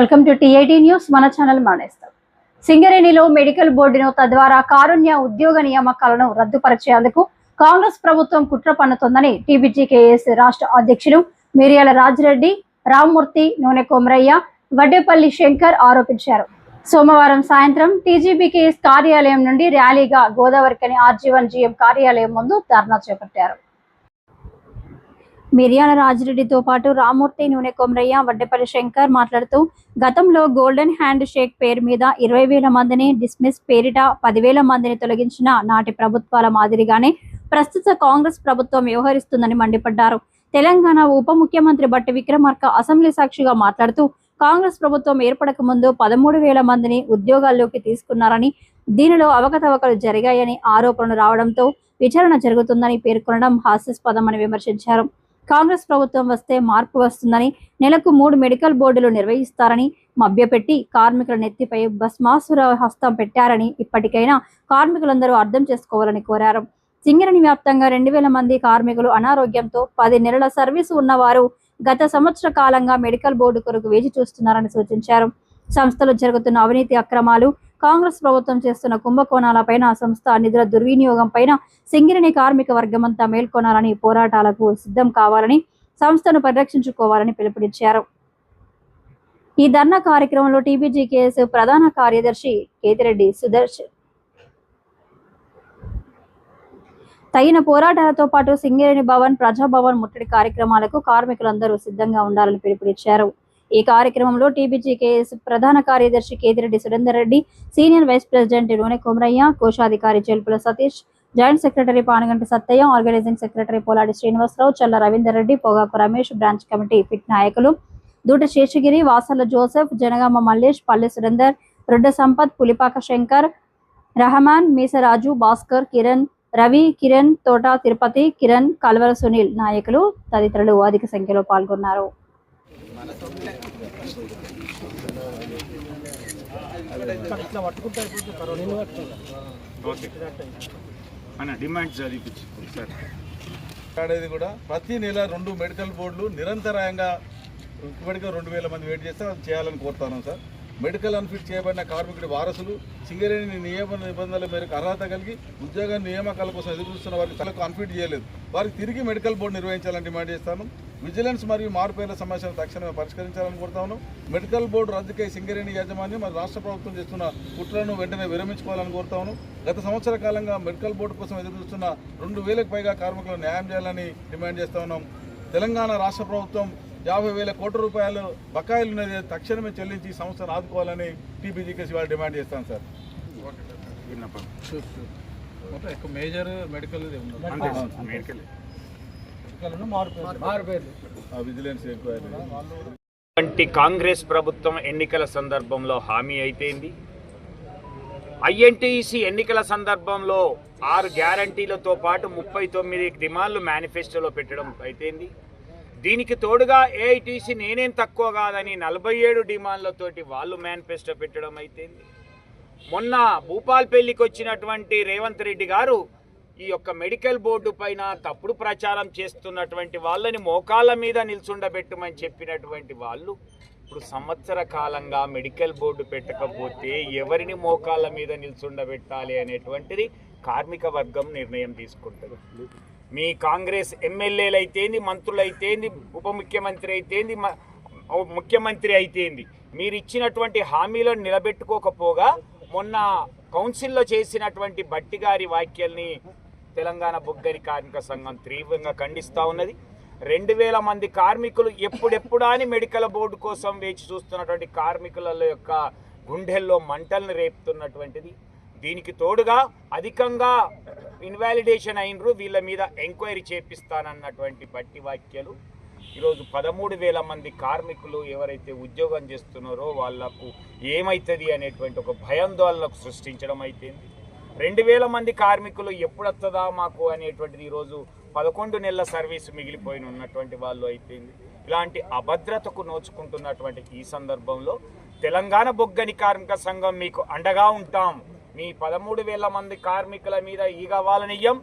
Welcome to TIT news. మన channel మానేస్తాం. సింగరేణిలో medical బోర్డును తద్వారా కారుణ్య ఉద్యోగ నియామకాలను రద్దుపరిచేందుకు కాంగ్రెస్ ప్రభుత్వం కుట్ర పన్నుతోందని టీబీజీకేఎస్ రాష్ట్ర అధ్యక్షులు మిర్యాల రాజిరెడ్డి, రామ్మూర్తి, నూనె కొమరయ్య, వడ్డేపల్లి శంకర్ ఆరోపించారు. సోమవారం సాయంత్రం టీజీబీకేఎస్ కార్యాలయం నుండి ర్యాలీగా గోదావరికని ఆర్జీవన్ జీఎం కార్యాలయం ముందు ధర్నా చేపట్టారు. మిర్యాల రాజిరెడ్డితో పాటు రామ్మూర్తి, నూనె కొమరయ్య, వడ్డేపల్లి శంకర్ మాట్లాడుతూ గతంలో గోల్డెన్ హ్యాండ్ షేక్ పేరు మీద 20,000 మందిని డిస్మిస్ పేరిట 10,000 మందిని తొలగించిన నాటి ప్రభుత్వాల మాదిరిగానే ప్రస్తుత కాంగ్రెస్ ప్రభుత్వం వ్యవహరిస్తుందని మండిపడ్డారు. తెలంగాణ ఉప ముఖ్యమంత్రి బట్టి విక్రమార్క అసెంబ్లీ సాక్షిగా మాట్లాడుతూ కాంగ్రెస్ ప్రభుత్వం ఏర్పడక ముందు 13,000 మందిని ఉద్యోగాల్లోకి తీసుకున్నారని, దీనిలో అవకతవకలు జరిగాయని ఆరోపణలు రావడంతో విచారణ జరుగుతుందని పేర్కొనడం హాస్యాస్పదమని విమర్శించారు. కాంగ్రెస్ ప్రభుత్వం వస్తే మార్పు వస్తుందని, నెలకు 3 మెడికల్ బోర్డులు నిర్వహిస్తారని మభ్యపెట్టి కార్మికుల నెత్తిపై భస్మాసుర హస్తం పెట్టారని ఇప్పటికైనా కార్మికులందరూ అర్థం చేసుకోవాలని కోరారు. సింగరేణి వ్యాప్తంగా 2,000 మంది కార్మికులు అనారోగ్యంతో 10 నెలల సర్వీసు ఉన్నవారు గత సంవత్సర కాలంగా మెడికల్ బోర్డు కొరకు వేచి చూస్తున్నారని సూచించారు. సంస్థలో జరుగుతున్న అవినీతి అక్రమాలు, కాంగ్రెస్ ప్రభుత్వం చేస్తున్న కుంభకోణాలపైన, సంస్థ నిధుల దుర్వినియోగం పైన సింగరేణి కార్మిక వర్గమంతా మేల్కొనాలని, పోరాటాలకు సిద్ధం కావాలని, సంస్థను పరిరక్షించుకోవాలని పిలుపునిచ్చారు. ఈ ధర్నా కార్యక్రమంలో టీబీజీకేఎస్ ప్రధాన కార్యదర్శి కేతిరెడ్డి సుదర్శన్ తగిన పోరాటాలతో పాటు సింగరేణి భవన్, ప్రజాభవన్ ముట్టడి కార్యక్రమాలకు కార్మికులందరూ సిద్ధంగా ఉండాలని పిలుపునిచ్చారు. ఈ కార్యక్రమంలో టీబీజీకేఎస్ ప్రధాన కార్యదర్శి Kethireddy Surender Reddy, senior vice president Nune Komaraiah, కోశాధికారి Chelpula Satish, joint secretary Panaganti Sattaiah, organising secretary Poladi Srinivasarao, Challa Ravinder Reddy, Pogaku Ramesh, branch committee pit నాయకులు దూట శేషగిరి, వాసర్ల జోసెఫ్, జనగామ మల్లేష్, పల్లె సురేందర్, రొడ్డ సంపత్, పులిపాక శంకర్, రహమాన్, మీసరాజు, భాస్కర్, కిరణ్, రవి, కిరణ్, తోట తిరుపతి, కిరణ్, కల్వర సునీల్ నాయకులు తదితరులు అధిక సంఖ్యలో పాల్గొన్నారు. కూడా ప్రతి నెల 2 మెడికల్ బోర్డులు నిరంతరాయంగా ఇప్పటికే 2,000 మంది వెయిట్ చేస్తే అది చేయాలని కోరుతాను సార్. మెడికల్ అన్ఫిట్ చేయబడిన కార్మికుడి వారసులు సింగరేణి నియమ నిబంధనల మేరకు అర్హత కలిగి ఉద్యోగ నియామకాల కోసం ఎదురుచూస్తున్న వారికి తలకు అన్ఫిట్ చేయలేదు, వారికి తిరిగి మెడికల్ బోర్డు నిర్వహించాలని డిమాండ్ చేస్తాను. విజిలెన్స్ మరియు మార్పుల సమస్యలను తక్షణమే పరిష్కరించాలని కోరుతాను. మెడికల్ బోర్డు రద్దుకై సింగరేణి యాజమాన్యం మరియు రాష్ట్ర ప్రభుత్వం చేస్తున్న కుట్రలను వెంటనే విరమించుకోవాలని కోరుతాను. గత సంవత్సర కాలంగా మెడికల్ బోర్డు కోసం ఎదురుచూస్తున్న 2,000కు పైగా కార్మికులను న్యాయం చేయాలని డిమాండ్ చేస్తా ఉన్నాం. తెలంగాణ రాష్ట్ర ప్రభుత్వం 50,000 కోట్ల రూపాయలు బకాయిలు ఉన్నది తక్షణమే చెల్లించి సంస్థను ఆదుకోవాలని టీబీజీకేఎస్ వాళ్ళు డిమాండ్ చేస్తాను sir. Major medical vigilance enquiry Congress ప్రభుత్వం ఎన్నికల సందర్భంలో హామీ అయితేంది, ఐఎన్టీసీ ఎన్నికల సందర్భంలో 6 గ్యారంటీలతో పాటు 39 డిమాండ్లు మేనిఫెస్టోలో పెట్టడం అయితేంది. దీనికి తోడుగా ఏఐటీసీ నేనేం తక్కువ కాదని 47 డిమాండ్లతోటి వాళ్ళు మేనిఫెస్టో పెట్టడం అయితేంది. మొన్న భూపాల్పల్లికి వచ్చినటువంటి రేవంత్ రెడ్డి గారు ఈ యొక్క మెడికల్ బోర్డు పైన తప్పుడు ప్రచారం చేస్తున్నటువంటి వాళ్ళని మోకాళ్ళ మీద నిల్చుండబెట్టమని చెప్పినటువంటి వాళ్ళు ఇప్పుడు సంవత్సర కాలంగా మెడికల్ బోర్డు పెట్టకపోతే ఎవరిని మోకాళ్ళ మీద నిల్చుండబెట్టాలి అనేటువంటిది కార్మిక వర్గం నిర్ణయం తీసుకుంటుంది. మీ కాంగ్రెస్ ఎమ్మెల్యేలు అయితేంది, మంత్రులు అయితేంది, ఉప ముఖ్యమంత్రి అయితేంది, ముఖ్యమంత్రి అయితేంది, మీరు ఇచ్చినటువంటి హామీలను నిలబెట్టుకోకపోగా మొన్న కౌన్సిల్లో చేసినటువంటి బట్టి గారి వ్యాఖ్యల్ని తెలంగాణ బొగ్గని కార్మిక సంఘం తీవ్రంగా ఖండిస్తూ ఉన్నది. 2,000 మంది కార్మికులు ఎప్పుడెప్పుడా అని మెడికల్ బోర్డు కోసం వేచి చూస్తున్నటువంటి కార్మికుల యొక్క గుండెల్లో మంటల్ని రేపుతున్నటువంటిది. దీనికి తోడుగా అధికంగా ఇన్వాలిడేషన్ అయినరు, వీళ్ళ మీద ఎంక్వైరీ చేపిస్తానన్నటువంటి బట్టి వ్యాఖ్యలు ఈరోజు 13,000 మంది కార్మికులు ఎవరైతే ఉద్యోగం చేస్తున్నారో వాళ్లకు ఏమవుతుంది అనేటువంటి ఒక భయాందోళనకు సృష్టించడం అయిపోయింది. 2,000 మంది కార్మికులు ఎప్పుడొస్తుందా మాకు అనేటువంటిది ఈరోజు 11 నెలల సర్వీసు మిగిలిపోయిన ఉన్నటువంటి వాళ్ళు అయిపోయింది. ఇలాంటి అభద్రతకు నోచుకుంటున్నటువంటి ఈ సందర్భంలో తెలంగాణ బొగ్గని కార్మిక సంఘం మీకు అండగా ఉంటాం. మీ 13,000 మంది కార్మికుల మీద ఈ కావాలనియ్యం,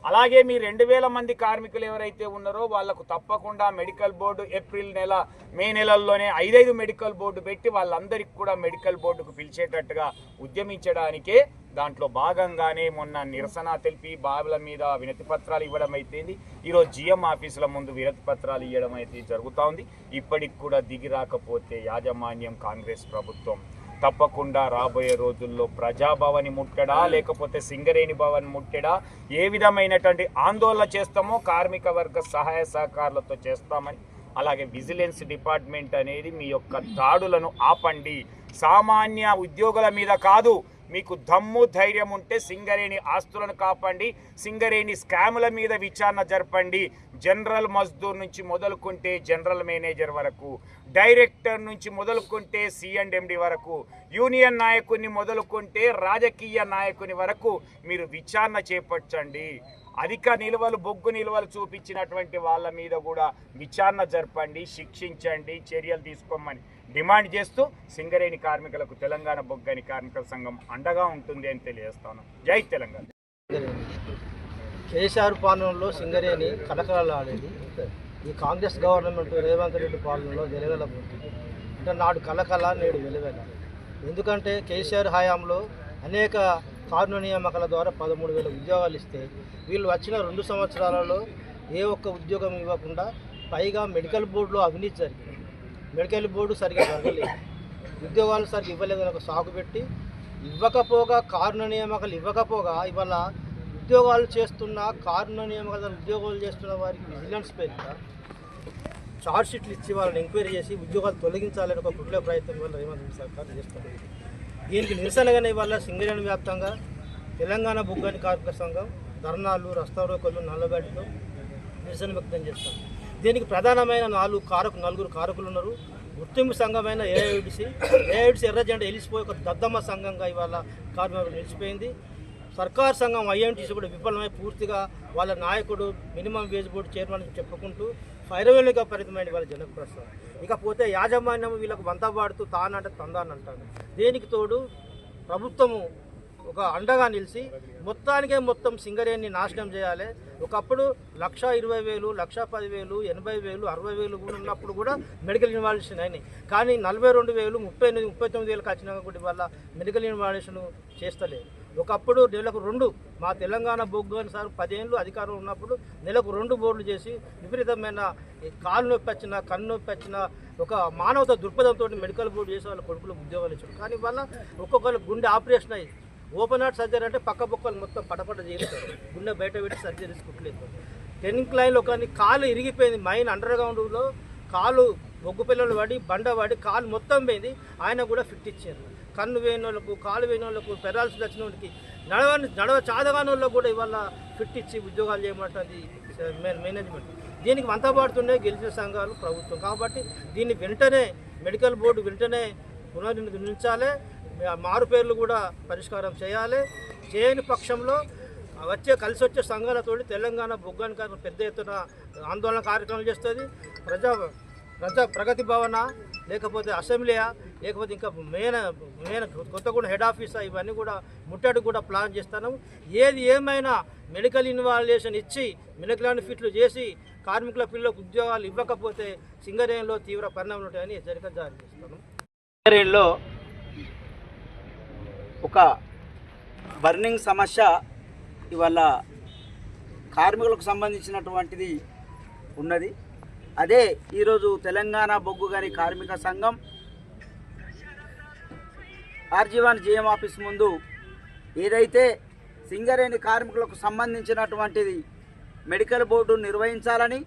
అలాగే మీ 2000 మంది కార్మికులు ఎవరైతే ఉన్నారో వాళ్లకు తప్పకుండా మెడికల్ బోర్డు ఏప్రిల్ నెల మే నెలల్లోనే 5 మెడికల్ బోర్డు పెట్టి వాళ్ళందరికీ కూడా మెడికల్ బోర్డుకు పిలిచేటట్టుగా ఉద్యమించడానికే దాంట్లో భాగంగానే మొన్న నిరసన తెలిపి బాబుల మీద వినతి పత్రాలు ఇవ్వడం అయితేంది, ఈరోజు జిఎం ఆఫీసుల ముందు వినతి పత్రాలు ఇవ్వడం అయితే జరుగుతూ ఉంది. ఇప్పటికి కూడా దిగి రాకపోతే యాజమాన్యం కాంగ్రెస్ ప్రభుత్వం తప్పకుండా రాబోయే రోజుల్లో ప్రజాభవన్ ముట్టడా లేకపోతే సింగరేణి భవన్ ముట్టడా ఏ విధమైనటువంటి ఆందోళన చేస్తామో కార్మిక వర్గ సహాయ సహకారులతో చేస్తామని, అలాగే విజిలెన్స్ డిపార్ట్మెంట్ అనేది మీ యొక్క దాడులను ఆపండి. సామాన్య ఉద్యోగుల మీద కాదు, మీకు దమ్ము ధైర్యం ఉంటే సింగరేణి ఆస్తులను కాపాడండి, సింగరేణి స్కాముల మీద విచారణ జరపండి. జనరల్ మజ్దూర్ నుంచి మొదలుకుంటే జనరల్ మేనేజర్ వరకు, డైరెక్టర్ నుంచి మొదలుకుంటే C&MD వరకు, యూనియన్ నాయకుని మొదలుకుంటే రాజకీయ నాయకుని వరకు మీరు విచారణ చేపట్టండి. అధిక నిల్వలు బొగ్గు నిల్వలు చూపించినటువంటి వాళ్ళ మీద కూడా విచారణ జరపండి, శిక్షించండి, చర్యలు తీసుకోమని డిమాండ్ చేస్తూ సింగరేణి కార్మికులకు తెలంగాణ బొగ్గని కార్మికుల సంఘం అండగా ఉంటుంది అని తెలియజేస్తాను. జై తెలంగాణ. కేసీఆర్ పాలనలో సింగరేణి కలకలాడేది. ఈ కాంగ్రెస్ గవర్నమెంట్ రేవంత్ రెడ్డి పాలనలో వెలవెలబోతుంది. అంటే నాడు కలకల నేడు వెలువెల. ఎందుకంటే కేసీఆర్ హయాంలో అనేక కారుణ నియామకాల ద్వారా 13,000 ఉద్యోగాలు ఇస్తే వీళ్ళు వచ్చిన 2 సంవత్సరాలలో ఏ ఒక్క ఉద్యోగం ఇవ్వకుండా పైగా మెడికల్ బోర్డులో అవినీతి జరిగింది. మెడికల్ బోర్డు సరిగ్గా జరగలేదు, ఉద్యోగాలు సరిగ్గా ఇవ్వలేదని ఒక సాకు పెట్టి ఇవ్వకపోగా కారుణ నియామకాలు ఇవ్వకపోగా ఇవాళ ఉద్యోగాలు చేస్తున్న కారుణ నియామకాల ఉద్యోగాలు చేస్తున్న వారికి విజిలెన్స్ పేరిట చార్జ్ షీట్లు ఇచ్చి వాళ్ళని ఎంక్వైరీ చేసి ఉద్యోగాలు తొలగించాలని ఒక కుట్ల ప్రయత్నం వల్ల రేవంత్ రెడ్డి సర్కార్ చేస్తుంది. దీనికి నిరసనగానే ఇవాళ సింగరేణి వ్యాప్తంగా తెలంగాణ బొగ్గని కార్మిక సంఘం ధర్నాలు, రస్తారోకోలు, నల్లబడితో నిరసన వ్యక్తం చేస్తాం. దీనికి ప్రధానమైన నలుగురు కారకులు ఉన్నారు. గుర్తింపు సంఘమైన ఏఐడిసి ఎర్ర జెండా ఎలిసిపోయి ఒక దద్దమ్మ సంఘంగా ఇవాళ కార్మికులు నిలిచిపోయింది. సర్కార్ సంఘం ఐఎన్టీసీ కూడా విఫలమై పూర్తిగా వాళ్ళ నాయకుడు మినిమం వేజ్ బోర్డు చైర్మన్ చెప్పుకుంటూ ఫైరవేలుగా పరిమితమైన వాళ్ళ జనప్రసాద్. ఇకపోతే యాజమాన్యం వీళ్ళకు వంతబాడుతూ తానంటే తందానంటాను. దేనికి తోడు ప్రభుత్వము ఒక అండగా నిలిచి మొత్తం సింగరేణిని నాశనం చేయాలి. ఒకప్పుడు 1,20,000, 1,10,000, 80,000, 60,000 కూడా ఉన్నప్పుడు కూడా మెడికల్ ఇన్వాల్యుయేషన్ అయినాయి. కానీ 42,000, 39,000 వచ్చినా కూడా వల్ల మెడికల్ ఇన్వాల్యుయేషన్ చేస్తలేదు. ఒకప్పుడు నెలకు 2 మా తెలంగాణ బొగ్గు సార్ 10 ఏళ్ళు అధికారం ఉన్నప్పుడు నెలకు 2 బోర్డులు చేసి విపరీతమైన కాలు నొప్పి వచ్చినా కన్ను నొప్పి వచ్చినా ఒక మానవత దృక్పథంతో మెడికల్ బోర్డు చేసే వాళ్ళ కొడుకులకు ఉద్యోగాలు ఇచ్చారు. కానీ వల్ల ఒక్కొక్కరు గుండె ఆపరేషన్ అయ్యి ఓపెన్ హార్ట్ సర్జరీ అంటే పక్క బొక్కలు మొత్తం పటపట చేస్తారు, గుండె బయట పెట్టి సర్జరీ తీసుకుంటలేదు. టెన్నింగ్ లైన్లో కానీ కాలు ఇరిగిపోయింది, మైన్ అండర్ గ్రౌండ్లో కాలు బొగ్గు పిల్లలు పడి బండ పడి కాలు మొత్తం పోయింది. ఆయన కూడా ఫిట్ ఇచ్చారు. కన్ను వేయని వాళ్ళకు, కాలు వేయని వాళ్ళకు, పెరాల్సి వచ్చిన వాళ్ళకి, నడవ చాదగాని వాళ్ళకు కూడా ఇవాళ ఫిట్ ఇచ్చి ఉద్యోగాలు చేయమంటుంది మేనేజ్మెంట్. దీనికి వంతపాడుతుండే గెలిచిన సంఘాలు ప్రభుత్వం. కాబట్టి దీన్ని వెంటనే మెడికల్ బోర్డు వెంటనే పునర్నిర్మించాలి, మారు పేర్లు కూడా పరిష్కారం చేయాలి. చేయని పక్షంలో కలిసి వచ్చే సంఘాలతో తెలంగాణ బొగ్గాని పెద్ద ఎత్తున ఆందోళన కార్యక్రమాలు చేస్తుంది. ప్రగతి భవన లేకపోతే అసెంబ్లీయా లేకపోతే ఇంకా మెయిన్ కొత్తగూడెం హెడ్ ఆఫీసా ఇవన్నీ కూడా ముట్టడి కూడా ప్లాన్ చేస్తాను. ఏది ఏమైనా మెడికల్ ఇన్వాల్యుయేషన్ ఇచ్చి మెడికల్ ఫిట్లు చేసి కార్మికుల పిల్లలకు ఉద్యోగాలు ఇవ్వకపోతే సింగరేణిలో తీవ్ర పరిణామాలు ఉంటాయని హెచ్చరిక జారీ చేస్తాను. సింగరేణిలో ఒక బర్నింగ్ సమస్య ఇవాళ కార్మికులకు సంబంధించినటువంటిది ఉన్నది. అదే ఈరోజు తెలంగాణ బొగ్గు గని కార్మిక సంఘం RG1 GM ఆఫీస్ ముందు ఏదైతే సింగరేణి కార్మికులకు సంబంధించినటువంటిది మెడికల్ బోర్డు నిర్వహించాలని,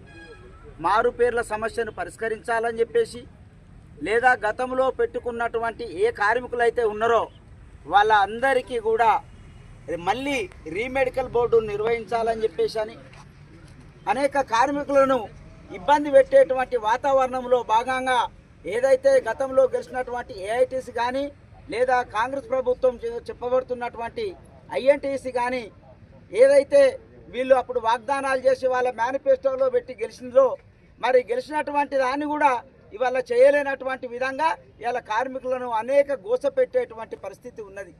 మారు పేర్ల సమస్యను పరిష్కరించాలని చెప్పేసి, లేదా గతంలో పెట్టుకున్నటువంటి ఏ కార్మికులైతే ఉన్నారో వాళ్ళ అందరికీ కూడా మళ్ళీ రీమెడికల్ బోర్డు నిర్వహించాలని చెప్పేసి అని అనేక కార్మికులను ఇబ్బంది పెట్టేటువంటి వాతావరణంలో భాగంగా ఏదైతే గతంలో గెలిచినటువంటి ఏఐటీసీ కానీ లేదా కాంగ్రెస్ ప్రభుత్వం చెప్పబడుతున్నటువంటి ఐఎన్టీసీ కానీ ఏదైతే వీళ్ళు అప్పుడు వాగ్దానాలు చేసి వాళ్ళ మేనిఫెస్టోలో పెట్టి గెలిచిందో, మరి గెలిచినటువంటి దాన్ని కూడా ఇవాళ చేయలేనటువంటి విధంగా ఇవాళ కార్మికులను అనేక గోసపెట్టేటువంటి పరిస్థితి ఉన్నది.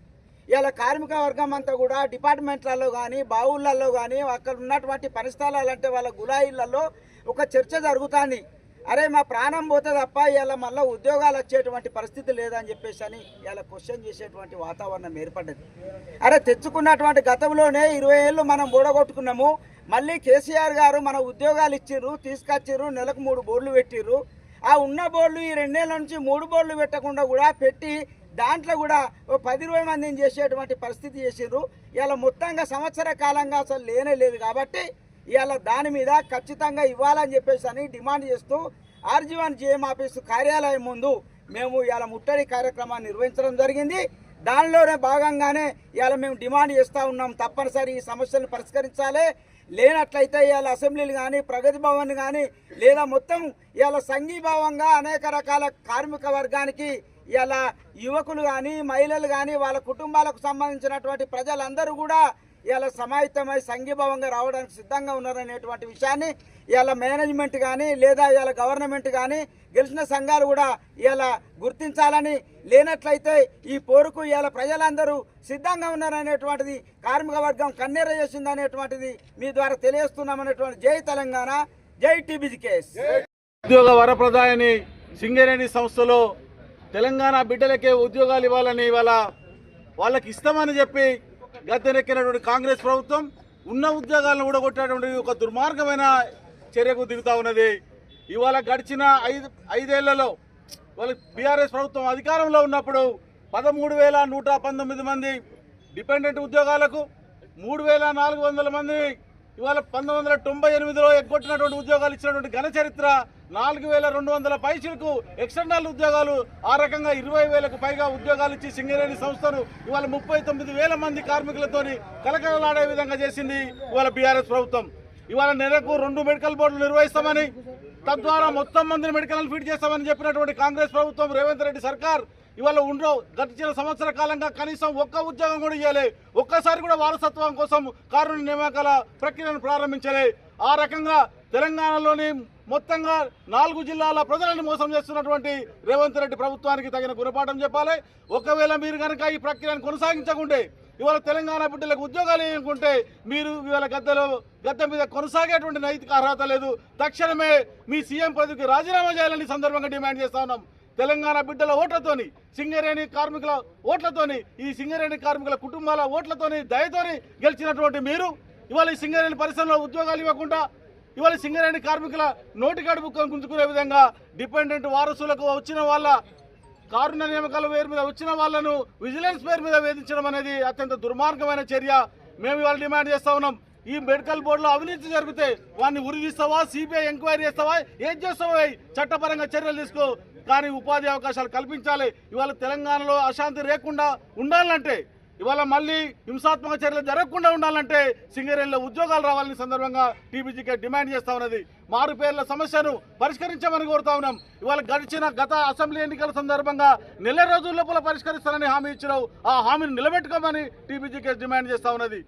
ఇలా కార్మిక వర్గం అంతా కూడా డిపార్ట్మెంట్లలో కానీ బావులలో కానీ అక్కడ ఉన్నటువంటి పరిస్థానాలంటే వాళ్ళ గులాయిలలో ఒక చర్చ జరుగుతుంది. అరే మా ప్రాణం పోతే తప్ప ఇలా మళ్ళీ ఉద్యోగాలు వచ్చేటువంటి పరిస్థితి లేదని చెప్పేసి అని ఇలా క్వశ్చన్ చేసేటువంటి వాతావరణం ఏర్పడ్డది. అరే తెచ్చుకున్నటువంటి గతంలోనే 20 ఏళ్ళు మనం బోడగొట్టుకున్నాము. మళ్ళీ కేసీఆర్ గారు మన ఉద్యోగాలు ఇచ్చిర్రు, తీసుకొచ్చిర్రు, నెలకు 3 బోర్డులు పెట్టిర్రు. ఆ ఉన్న బోర్డులు ఈ 2 ఏళ్ళ నుంచి 3 బోర్డులు పెట్టకుండా కూడా పెట్టి దాంట్లో కూడా 10-20 మందిని చేసేటువంటి పరిస్థితి చేసిండ్రు. ఇలా మొత్తంగా సంవత్సర కాలంగా అసలు లేనే లేదు కాబట్టి ఇవాళ దాని మీద ఖచ్చితంగా ఇవ్వాలని చెప్పేసి అని డిమాండ్ చేస్తూ ఆర్జీవన్ జీఎం ఆఫీసు కార్యాలయం ముందు మేము ఇవాళ ముట్టడి కార్యక్రమాన్ని నిర్వహించడం జరిగింది. దానిలోనే భాగంగానే ఇవాళ మేము డిమాండ్ చేస్తూ ఉన్నాం, తప్పనిసరి ఈ సమస్యలను పరిష్కరించాలి. లేనట్లయితే ఇవాళ అసెంబ్లీలు కానీ ప్రగతి భవన్ కానీ లేదా మొత్తం ఇవాళ సంఘీభావంగా అనేక రకాల కార్మిక వర్గానికి ఇలా యువకులు కానీ మహిళలు కానీ వాళ్ళ కుటుంబాలకు సంబంధించినటువంటి ప్రజలందరూ కూడా ఇలా సమాహితమై సంఘీభావంగా రావడానికి సిద్ధంగా ఉన్నారనేటువంటి విషయాన్ని ఇలా మేనేజ్మెంట్ కానీ లేదా ఇలా గవర్నమెంట్ కానీ గెలిచిన సంఘాలు కూడా ఇలా గుర్తించాలని, లేనట్లయితే ఈ పోరుకు ఇలా ప్రజలందరూ సిద్ధంగా ఉన్నారనేటువంటిది కార్మిక వర్గం కన్నెర చేసిందనేటువంటిది మీ ద్వారా తెలియజేస్తున్నామనేటువంటి జై తెలంగాణ, జై టీబీజీకేఎస్. ఉద్యోగ వరప్రదాయని సింగరేణి సంస్థలో తెలంగాణ బిడ్డలకే ఉద్యోగాలు ఇవ్వాలని వాళ్ళకి ఇస్తామని చెప్పి గద్దెనెక్కినటువంటి కాంగ్రెస్ ప్రభుత్వం ఉన్న ఉద్యోగాలను ఊడగొట్టేటువంటి ఒక దుర్మార్గమైన చర్యకు దిగుతా ఉన్నది. ఇవాళ గడిచిన 5 ఏళ్లలో వాళ్ళ బీఆర్ఎస్ ప్రభుత్వం అధికారంలో ఉన్నప్పుడు 13,119 మంది డిపెండెంట్ ఉద్యోగాలకు 3,400 మంది ఇవాళ 1998లో ఎగ్గొట్టినటువంటి ఉద్యోగాలు ఇచ్చినటువంటి ఘన చరిత్ర. 4,200 పైసలకు ఎక్స్టర్నల్ ఉద్యోగాలు, ఆ రకంగా 20,000కు పైగా ఉద్యోగాలు ఇచ్చి సింగరేణి సంస్థను ఇవాళ 39,000 మంది కార్మికులతోని కలకలలాడే విధంగా చేసింది ఇవాళ బీఆర్ఎస్ ప్రభుత్వం. ఇవాళ నెలకు 2 మెడికల్ బోర్డులు నిర్వహిస్తామని, తద్వారా మొత్తం మందిని మెడికల్ ఫీడ్ చేస్తామని చెప్పినటువంటి కాంగ్రెస్ ప్రభుత్వం, రేవంత్ రెడ్డి సర్కార్ ఇవాళ గడిచిన సంవత్సర కాలంగా కనీసం ఒక్క ఉద్యోగం కూడా ఇవ్వాలి, ఒక్కసారి కూడా వారసత్వం కోసం కారుణ్య నియామకాల ప్రక్రియను ప్రారంభించలే. ఆ రకంగా తెలంగాణలోని మొత్తంగా 4 జిల్లాల ప్రజలను మోసం చేస్తున్నటువంటి రేవంత్ రెడ్డి ప్రభుత్వానికి తగిన గుణపాఠం చెప్పాలి. ఒకవేళ మీరు కనుక ఈ ప్రక్రియను కొనసాగించకుంటే, ఇవాళ తెలంగాణ బిడ్డలకు ఉద్యోగాలు ఇవ్వకుంటే మీరు ఇవాళ గద్దె మీద కొనసాగేటువంటి నైతిక అర్హత లేదు. తక్షణమే మీ సీఎం పదవికి రాజీనామా చేయాలని సందర్భంగా డిమాండ్ చేస్తా ఉన్నాం. తెలంగాణ బిడ్డల ఓట్లతోని, సింగరేణి కార్మికుల ఓట్లతోని, ఈ సింగరేణి కార్మికుల కుటుంబాల ఓట్లతోని, దయతోని గెలిచినటువంటి మీరు ఇవాళ ఈ సింగరేణి పరిశ్రమలో ఉద్యోగాలు ఇవ్వకుండా ఇవాళ సింగరేణి కార్మికుల నోటికాడు బుక్కను గుంజుకునే విధంగా డిపెండెంట్ వారసులకు వచ్చిన వాళ్ళ కారుణ్య నియామకాల పేరు మీద వచ్చిన వాళ్ళను విజిలెన్స్ పేరు మీద వేధించడం అనేది అత్యంత దుర్మార్గమైన చర్య. మేము ఇవాళ డిమాండ్ చేస్తా ఉన్నాం, ఈ మెడికల్ బోర్డులో అవినీతి జరిగితే వాడిని ఉరిగిస్తావా, సిబిఐ ఎంక్వైరీ చేస్తావా, ఏం చేస్తావా, చట్టపరంగా చర్యలు తీసుకో, కానీ ఉపాధి అవకాశాలు కల్పించాలి. ఇవాళ తెలంగాణలో అశాంతి లేకుండా ఉండాలంటే, ఇవాళ మళ్ళీ హింసాత్మక చర్యలు జరగకుండా ఉండాలంటే సింగరేణిలో ఉద్యోగాలు రావాలని సందర్భంగా టీబీజీకే డిమాండ్ చేస్తా ఉన్నది. మారు పేర్ల సమస్యను పరిష్కరించమని కోరుతా ఉన్నాం. ఇవాళ గత అసెంబ్లీ ఎన్నికల సందర్భంగా 4 రోజుల లోపల పరిష్కరిస్తారని హామీ ఇచ్చినావు, ఆ హామీని నిలబెట్టుకోమని టీబీజీకే డిమాండ్ చేస్తా ఉన్నది.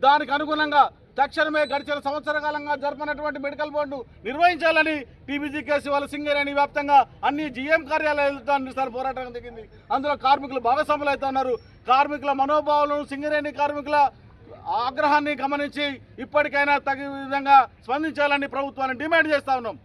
దానికి అనుగుణంగా తక్షణమే గడిచిన సంవత్సర కాలంగా జరపనటువంటి మెడికల్ బోర్డు నిర్వహించాలని టీబీజీకేసీ వాళ్ళ సింగరేణి వ్యాప్తంగా అన్ని జీఎం కార్యాలయాలతో నిరసన పోరాటం దిగింది. అందులో కార్మికులు భాగస్వాములు అవుతున్నారు. కార్మికుల మనోభావాలను, సింగరేణి కార్మికుల ఆగ్రహాన్ని గమనించి ఇప్పటికైనా తగిన విధంగా స్పందించాలని ప్రభుత్వాన్ని డిమాండ్ చేస్తా ఉన్నాం.